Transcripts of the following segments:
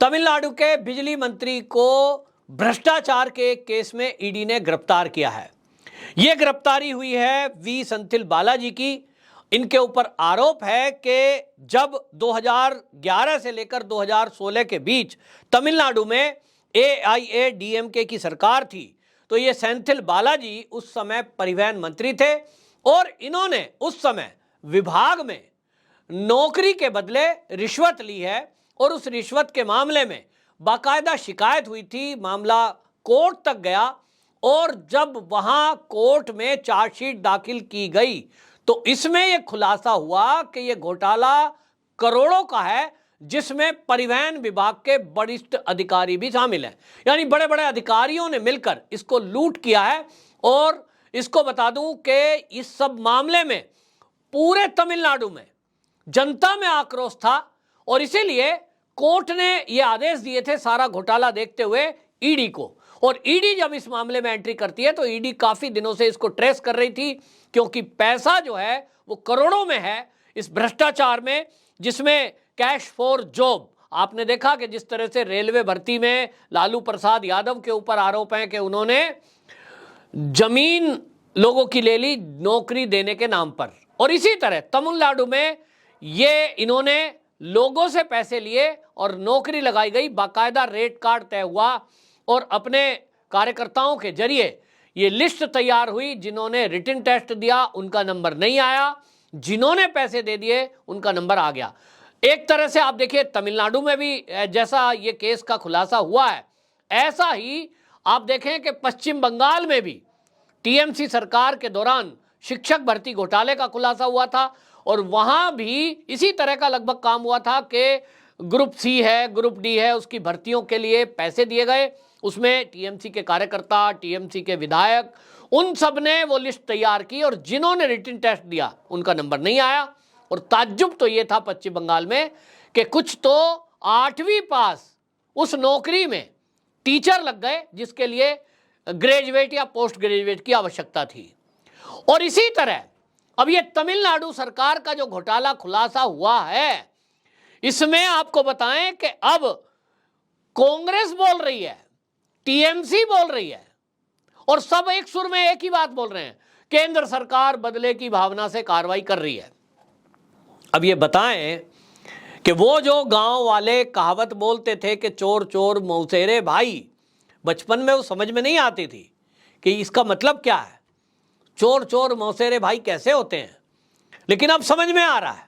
तमिलनाडु के बिजली मंत्री को भ्रष्टाचार के केस में ईडी ने गिरफ्तार किया है। यह गिरफ्तारी हुई है वी सेंथिल बालाजी की। इनके ऊपर आरोप है कि जब 2011 से लेकर 2016 के बीच तमिलनाडु में AIADMK की सरकार थी, तो ये सेंथिल बालाजी उस समय परिवहन मंत्री थे और इन्होंने उस समय विभाग में नौकरी के बदले रिश्वत ली है और उस रिश्वत के मामले में बाकायदा शिकायत हुई थी। मामला कोर्ट तक गया और जब वहां कोर्ट में चार्जशीट दाखिल की गई तो इसमें यह खुलासा हुआ कि यह घोटाला करोड़ों का है, जिसमें परिवहन विभाग के वरिष्ठ अधिकारी भी शामिल हैं। यानी बड़े बड़े अधिकारियों ने मिलकर इसको लूट किया है। और इसको बता दूं कि इस सब मामले में पूरे तमिलनाडु में जनता में आक्रोश था और इसीलिए कोर्ट ने यह आदेश दिए थे सारा घोटाला देखते हुए ईडी को। और ईडी जब इस मामले में एंट्री करती है तो ईडी काफी दिनों से इसको ट्रेस कर रही थी, क्योंकि पैसा जो है वो करोड़ों में है इस भ्रष्टाचार में, जिसमें कैश फॉर जॉब आपने देखा कि जिस तरह से रेलवे भर्ती में लालू प्रसाद यादव के ऊपर आरोप है कि उन्होंने जमीन लोगों की ले ली नौकरी देने के नाम पर। और इसी तरह तमिलनाडु में ये इन्होंने लोगों से पैसे लिए और नौकरी लगाई गई, बाकायदा रेट कार्ड तय हुआ और अपने कार्यकर्ताओं के जरिए ये लिस्ट तैयार हुई। जिन्होंने रिटन टेस्ट दिया उनका नंबर नहीं आया, जिन्होंने पैसे दे दिए उनका नंबर आ गया। एक तरह से आप देखिए तमिलनाडु में भी जैसा ये केस का खुलासा हुआ है, ऐसा ही आप देखें कि पश्चिम बंगाल में भी TMC सरकार के दौरान शिक्षक भर्ती घोटाले का खुलासा हुआ था और वहां भी इसी तरह का लगभग काम हुआ था कि ग्रुप C है, ग्रुप D है, उसकी भर्तियों के लिए पैसे दिए गए। उसमें TMC के कार्यकर्ता, TMC के विधायक, उन सब ने वो लिस्ट तैयार की और जिन्होंने रिटन टेस्ट दिया उनका नंबर नहीं आया। और ताज्जुब तो ये था पश्चिम बंगाल में कि कुछ तो 8वीं पास उस नौकरी में टीचर लग गए जिसके लिए ग्रेजुएट या पोस्ट ग्रेजुएट की आवश्यकता थी। और इसी तरह अब ये तमिलनाडु सरकार का जो घोटाला खुलासा हुआ है, इसमें आपको बताएं कि अब कांग्रेस बोल रही है, TMC बोल रही है और सब एक सुर में एक ही बात बोल रहे हैं, केंद्र सरकार बदले की भावना से कार्रवाई कर रही है। अब ये बताएं कि वो जो गांव वाले कहावत बोलते थे कि चोर चोर मौसेरे भाई, बचपन में वो समझ में नहीं आती थी कि इसका मतलब क्या है, चोर चोर मौसेरे भाई कैसे होते हैं, लेकिन अब समझ में आ रहा है।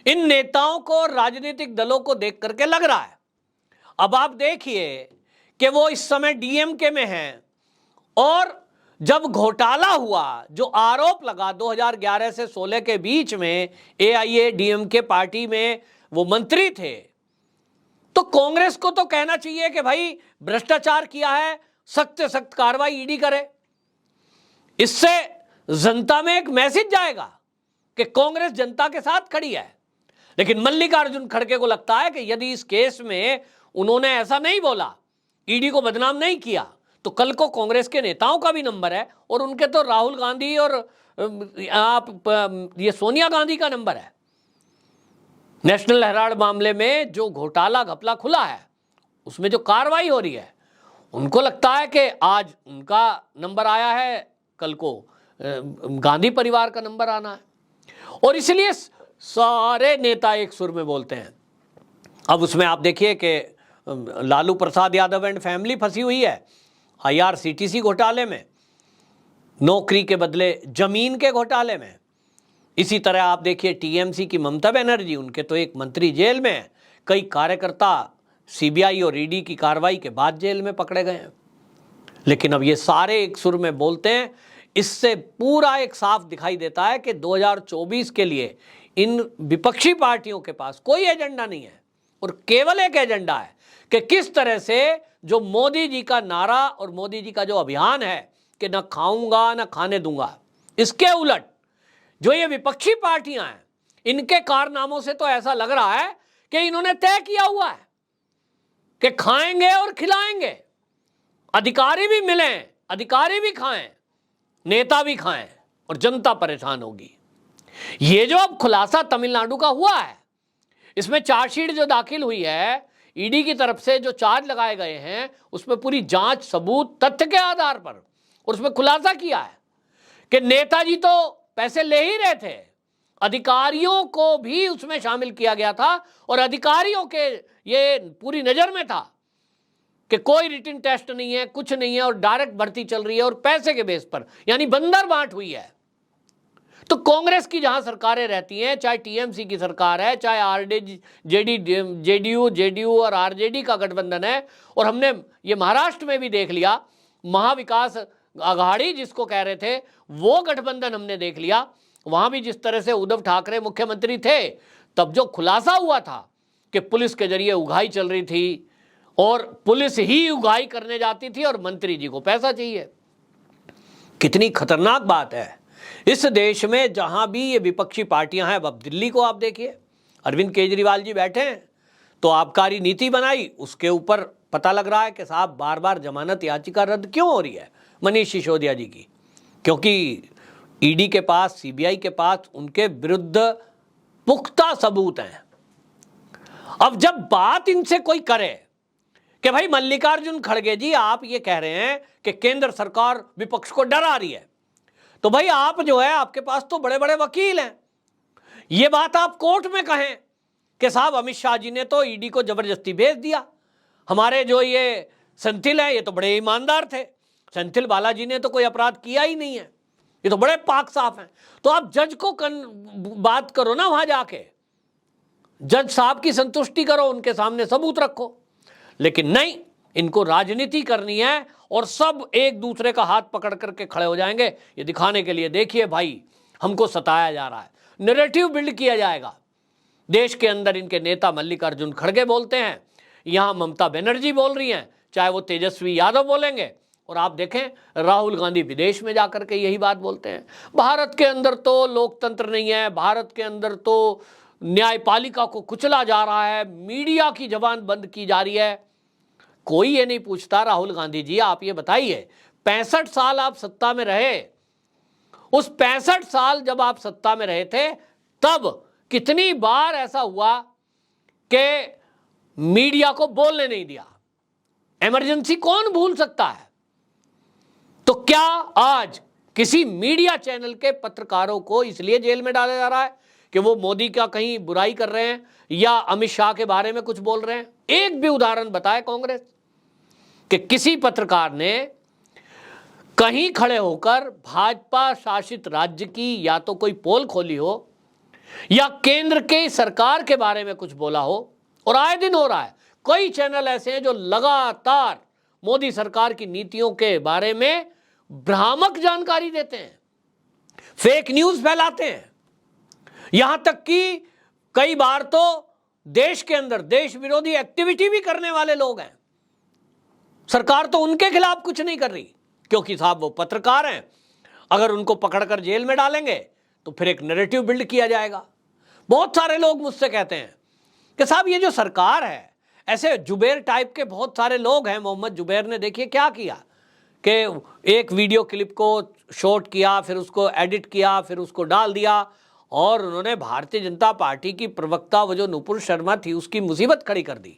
इन नेताओं को, राजनीतिक दलों को देख करके लग रहा है। अब आप देखिए कि वो इस समय DMK में हैं और जब घोटाला हुआ, जो आरोप लगा 2011 से 16 के बीच में AIADMK पार्टी में वो मंत्री थे, तो कांग्रेस को तो कहना चाहिए कि भाई भ्रष्टाचार किया है, सख्त से सख्त कार्रवाई ईडी करे। इससे जनता में एक मैसेज जाएगा कि कांग्रेस जनता के साथ खड़ी है। लेकिन मल्लिकार्जुन खड़गे को लगता है कि यदि इस केस में उन्होंने ऐसा नहीं बोला, ईडी को बदनाम नहीं किया, तो कल को कांग्रेस के नेताओं का भी नंबर है और उनके तो राहुल गांधी और ये सोनिया गांधी का नंबर है। नेशनल हेराल्ड मामले में जो घोटाला घपला खुला है, उसमें जो कार्रवाई हो रही है, उनको लगता है कि आज उनका नंबर आया है, कल को गांधी परिवार का नंबर आना है और इसलिए सारे नेता एक सुर में बोलते हैं। अब उसमें आप देखिए कि लालू प्रसाद यादव एंड फैमिली फंसी हुई है IRCTC घोटाले में, नौकरी के बदले जमीन के घोटाले में। इसी तरह आप देखिए TMC की ममता बनर्जी, उनके तो एक मंत्री जेल में है, कई कार्यकर्ता CBI और ED की कार्रवाई के बाद जेल में पकड़े गए हैं। लेकिन अब ये सारे एक सुर में बोलते हैं। इससे पूरा एक साफ दिखाई देता है कि 2024 के लिए इन विपक्षी पार्टियों के पास कोई एजेंडा नहीं है और केवल एक एजेंडा है कि किस तरह से जो मोदी जी का नारा और मोदी जी का जो अभियान है कि न खाऊंगा न खाने दूंगा, इसके उलट जो ये विपक्षी पार्टियां हैं, इनके कारनामों से तो ऐसा लग रहा है कि इन्होंने तय किया हुआ है कि खाएंगे और खिलाएंगे, अधिकारी भी मिलें, अधिकारी भी खाएं, नेता भी खाएं और जनता परेशान होगी। ये जो अब खुलासा तमिलनाडु का हुआ है, इसमें चार्जशीट जो दाखिल हुई है, ईडी की तरफ से जो चार्ज लगाए गए हैं उसमें पूरी जांच सबूत तथ्य के आधार पर, और उसमें खुलासा किया है कि नेताजी तो पैसे ले ही रहे थे, अधिकारियों को भी उसमें शामिल किया गया था और अधिकारियों के ये पूरी नजर में था कि कोई रिटन टेस्ट नहीं है, कुछ नहीं है, और डायरेक्ट भर्ती चल रही है और पैसे के बेस पर, यानी बंदर बांट हुई है। तो कांग्रेस की जहां सरकारें रहती हैं, चाहे टीएमसी की सरकार है, चाहे जेडीयू और आरजेडी का गठबंधन है, और हमने ये महाराष्ट्र में भी देख लिया, महाविकास आघाड़ी जिसको कह रहे थे वो गठबंधन हमने देख लिया, वहां भी जिस तरह से उद्धव ठाकरे मुख्यमंत्री थे तब जो खुलासा हुआ था कि पुलिस के जरिए उगाही चल रही थी और पुलिस ही उगाही करने जाती थी और मंत्री जी को पैसा चाहिए। कितनी खतरनाक बात है इस देश में जहां भी ये विपक्षी पार्टियां हैं। अब दिल्ली को आप देखिए, अरविंद केजरीवाल जी बैठे हैं तो आबकारी नीति बनाई, उसके ऊपर पता लग रहा है कि साहब बार बार जमानत याचिका रद्द क्यों हो रही है मनीष सिसोदिया जी की, क्योंकि ईडी के पास, सीबीआई के पास उनके विरुद्ध पुख्ता सबूत हैं। अब जब बात इनसे कोई करे कि भाई मल्लिकार्जुन खड़गे जी आप ये कह रहे हैं कि केंद्र सरकार विपक्ष को डरा रही है, तो भाई आप जो है आपके पास तो बड़े बड़े वकील हैं, ये बात आप कोर्ट में कहें कि साहब अमित शाह जी ने तो ईडी को जबरदस्ती भेज दिया, हमारे जो ये सेंथिल हैं ये तो बड़े ईमानदार थे, सेंथिल बालाजी ने तो कोई अपराध किया ही नहीं है, ये तो बड़े पाक साफ हैं। तो आप जज को बात करो ना, वहां जाके जज साहब की संतुष्टि करो, उनके सामने सबूत रखो। लेकिन नहीं, इनको राजनीति करनी है और सब एक दूसरे का हाथ पकड़ करके खड़े हो जाएंगे ये दिखाने के लिए, देखिए भाई हमको सताया जा रहा है, नैरेटिव बिल्ड किया जाएगा। देश के अंदर इनके नेता मल्लिकार्जुन खड़गे बोलते हैं, यहां ममता बनर्जी बोल रही हैं, चाहे वो तेजस्वी यादव बोलेंगे, और आप देखें राहुल गांधी विदेश में जाकर के यही बात बोलते हैं, भारत के अंदर तो लोकतंत्र नहीं है, भारत के अंदर तो न्यायपालिका को कुचला जा रहा है, मीडिया की जबान बंद की जा रही है। कोई ये नहीं पूछता राहुल गांधी जी आप ये बताइए 65 साल आप सत्ता में रहे, उस 65 साल जब आप सत्ता में रहे थे तब कितनी बार ऐसा हुआ कि मीडिया को बोलने नहीं दिया? इमरजेंसी कौन भूल सकता है? तो क्या आज किसी मीडिया चैनल के पत्रकारों को इसलिए जेल में डाला जा रहा है कि वो मोदी का कहीं बुराई कर रहे हैं या अमित शाह के बारे में कुछ बोल रहे हैं? एक भी उदाहरण बताए कांग्रेस कि किसी पत्रकार ने कहीं खड़े होकर भाजपा शासित राज्य की या तो कोई पोल खोली हो या केंद्र के सरकार के बारे में कुछ बोला हो? और आए दिन हो रहा है, कई चैनल ऐसे हैं जो लगातार मोदी सरकार की नीतियों के बारे में भ्रामक जानकारी देते हैं, फेक न्यूज फैलाते हैं, यहां तक कि कई बार तो देश के अंदर देश विरोधी एक्टिविटी भी करने वाले लोग हैं। सरकार तो उनके खिलाफ कुछ नहीं कर रही क्योंकि साहब वो पत्रकार हैं, अगर उनको पकड़कर जेल में डालेंगे तो फिर एक नैरेटिव बिल्ड किया जाएगा। बहुत सारे लोग मुझसे कहते हैं कि साहब ये जो सरकार है, ऐसे जुबैर टाइप के बहुत सारे लोग हैं, मोहम्मद जुबैर ने देखिए क्या किया कि एक वीडियो क्लिप को शॉट किया, फिर उसको एडिट किया, फिर उसको डाल दिया और उन्होंने भारतीय जनता पार्टी की प्रवक्ता वो जो नुपुर शर्मा थी उसकी मुसीबत खड़ी कर दी।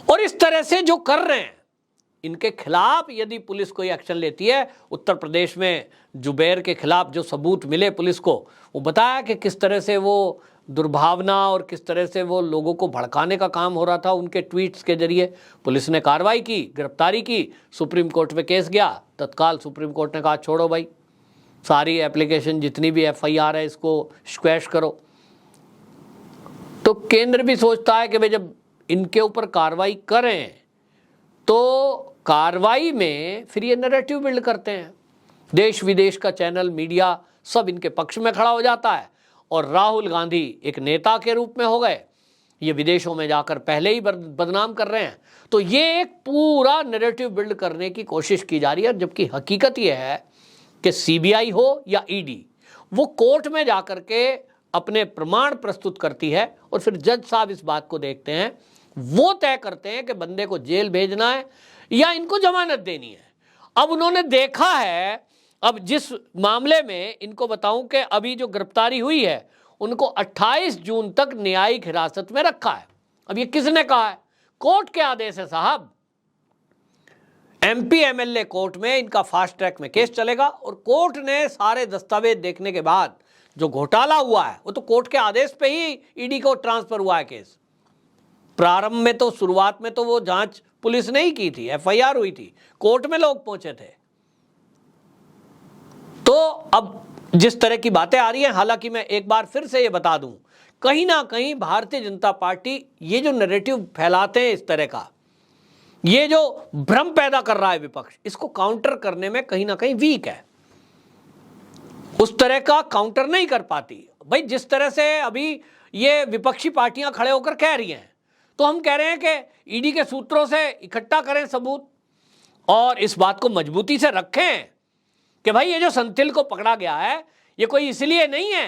और इस तरह से जो कर रहे हैं इनके खिलाफ यदि पुलिस कोई एक्शन लेती है, उत्तर प्रदेश में जुबैर के खिलाफ जो सबूत मिले पुलिस को, वो बताया कि किस तरह से वो दुर्भावना और किस तरह से वो लोगों को भड़काने का काम हो रहा था उनके ट्वीट्स के जरिए। पुलिस ने कार्रवाई की, गिरफ्तारी की, सुप्रीम कोर्ट में केस गया, तत्काल सुप्रीम कोर्ट ने कहा छोड़ो भाई, सारी एप्लीकेशन जितनी भी एफआईआर है इसको स्क्वैश करो। तो केंद्र भी सोचता है कि भाई जब इनके ऊपर कार्रवाई करें तो कार्रवाई में फिर ये नैरेटिव बिल्ड करते हैं, देश विदेश का चैनल मीडिया सब इनके पक्ष में खड़ा हो जाता है और राहुल गांधी एक नेता के रूप में हो गए, ये विदेशों में जाकर पहले ही बदनाम कर रहे हैं। तो ये एक पूरा नैरेटिव बिल्ड करने की कोशिश की जा रही है, जबकि हकीकत ये है कि सीबीआई हो या ईडी वो कोर्ट में जाकर के अपने प्रमाण प्रस्तुत करती है और फिर जज साहब इस बात को देखते हैं, वो तय करते हैं कि बंदे को जेल भेजना है या इनको जमानत देनी है। अब उन्होंने देखा है, अब जिस मामले में इनको बताऊं कि अभी जो गिरफ्तारी हुई है उनको 28 जून तक न्यायिक हिरासत में रखा है, अब ये किसने कहा है? कोर्ट के आदेश है साहब। एमपी एमएलए कोर्ट में इनका फास्ट ट्रैक में केस चलेगा और कोर्ट ने सारे दस्तावेज देखने के बाद जो घोटाला हुआ है वो तो कोर्ट के आदेश पे ही ईडी को ट्रांसफर हुआ है केस। प्रारंभ में तो, शुरुआत में तो वो जांच पुलिस ने ही की थी, एफआईआर हुई थी, कोर्ट में लोग पहुंचे थे। तो अब जिस तरह की बातें आ रही हैं, हालांकि मैं एक बार फिर से ये बता दूं, कहीं ना कहीं भारतीय जनता पार्टी ये जो नैरेटिव फैलाते हैं इस तरह का, ये जो भ्रम पैदा कर रहा है विपक्ष, इसको काउंटर करने में कहीं ना कहीं वीक है, उस तरह का काउंटर नहीं कर पाती। भाई जिस तरह से अभी ये विपक्षी पार्टियां खड़े होकर कह रही हैं, तो हम कह रहे हैं कि ईडी के सूत्रों से इकट्ठा करें सबूत और इस बात को मजबूती से रखें कि भाई ये जो संथिल को पकड़ा गया है ये कोई इसलिए नहीं है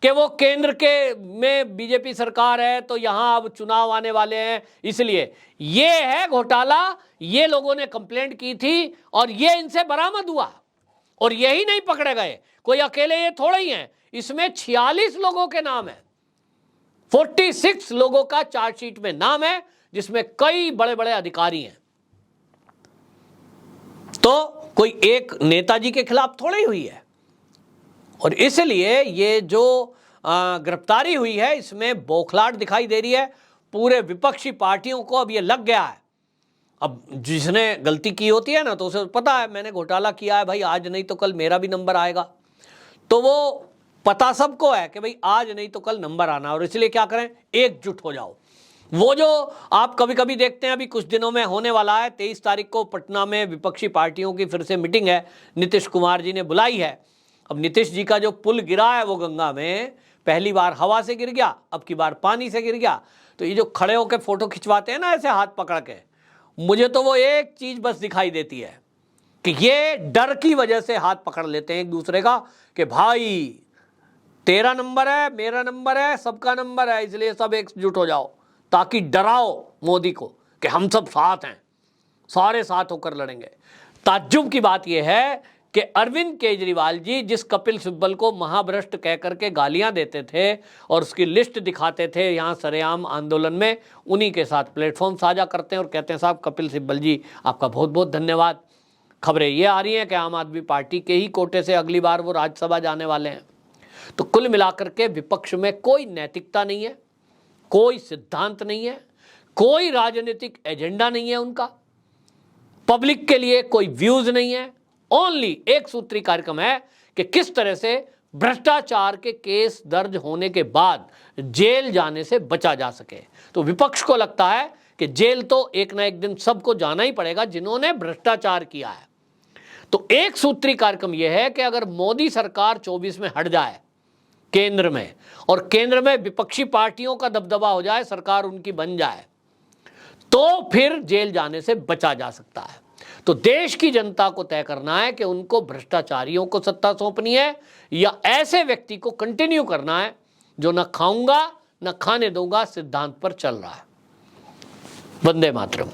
कि वो केंद्र के में बीजेपी सरकार है तो यहां अब चुनाव आने वाले हैं इसलिए। ये है घोटाला, ये लोगों ने कंप्लेंट की थी और ये इनसे बरामद हुआ और यही नहीं पकड़े गए, कोई अकेले ये थोड़े ही हैं, इसमें 46 लोगों के नाम है, 46 लोगों का चार्जशीट में नाम है, जिसमें कई बड़े बड़े अधिकारी हैं। तो कोई एक नेताजी के खिलाफ थोड़ी ही हुई है और इसलिए ये जो गिरफ्तारी हुई है इसमें बौखलाहट दिखाई दे रही है पूरे विपक्षी पार्टियों को। अब ये लग गया है, अब जिसने गलती की होती है ना तो उसे पता है मैंने घोटाला किया है, भाई आज नहीं तो कल मेरा भी नंबर आएगा, तो वो पता सबको है कि भाई आज नहीं तो कल नंबर आना, और इसलिए क्या करें, एकजुट हो जाओ। वो जो आप कभी कभी देखते हैं, अभी कुछ दिनों में होने वाला है, 23 तारीख को पटना में विपक्षी पार्टियों की फिर से मीटिंग है, नीतीश कुमार जी ने बुलाई है। अब नीतीश जी का जो पुल गिरा है वो गंगा में, पहली बार हवा से गिर गया, अब की बार पानी से गिर गया। तो ये जो खड़े होकर फोटो खिंचवाते हैं ना ऐसे हाथ पकड़ के, मुझे तो वो एक चीज बस दिखाई देती है कि ये डर की वजह से हाथ पकड़ लेते हैं एक दूसरे का कि भाई तेरा नंबर है, मेरा नंबर है, सबका नंबर है, इसलिए सब एकजुट हो जाओ, ताकि डराओ मोदी को कि हम सब साथ हैं, सारे साथ होकर लड़ेंगे। ताज्जुब की बात यह है कि अरविंद केजरीवाल जी जिस कपिल सिब्बल को महाभ्रष्ट कह करके गालियां देते थे और उसकी लिस्ट दिखाते थे यहाँ सरेआम आंदोलन में, उन्हीं के साथ प्लेटफॉर्म साझा करते हैं और कहते हैं साहब कपिल सिब्बल जी आपका बहुत बहुत धन्यवाद। खबरें ये आ रही हैं कि आम आदमी पार्टी के ही कोटे से अगली बार वो राज्यसभा जाने वाले हैं। तो कुल मिलाकर के विपक्ष में कोई नैतिकता नहीं है, कोई सिद्धांत नहीं है, कोई राजनीतिक एजेंडा नहीं है उनका, पब्लिक के लिए कोई व्यूज नहीं है, ओनली एक सूत्री कार्यक्रम है कि किस तरह से भ्रष्टाचार के केस दर्ज होने के बाद जेल जाने से बचा जा सके। तो विपक्ष को लगता है कि जेल तो एक ना एक दिन सबको जाना ही पड़ेगा जिन्होंने भ्रष्टाचार किया है। तो एक सूत्री कार्यक्रम यह है कि अगर मोदी सरकार 24 में हट जाए केंद्र में और केंद्र में विपक्षी पार्टियों का दबदबा हो जाए, सरकार उनकी बन जाए, तो फिर जेल जाने से बचा जा सकता है। तो देश की जनता को तय करना है कि उनको भ्रष्टाचारियों को सत्ता सौंपनी है या ऐसे व्यक्ति को कंटिन्यू करना है जो न खाऊंगा न खाने दूंगा सिद्धांत पर चल रहा है। वंदे मातरम।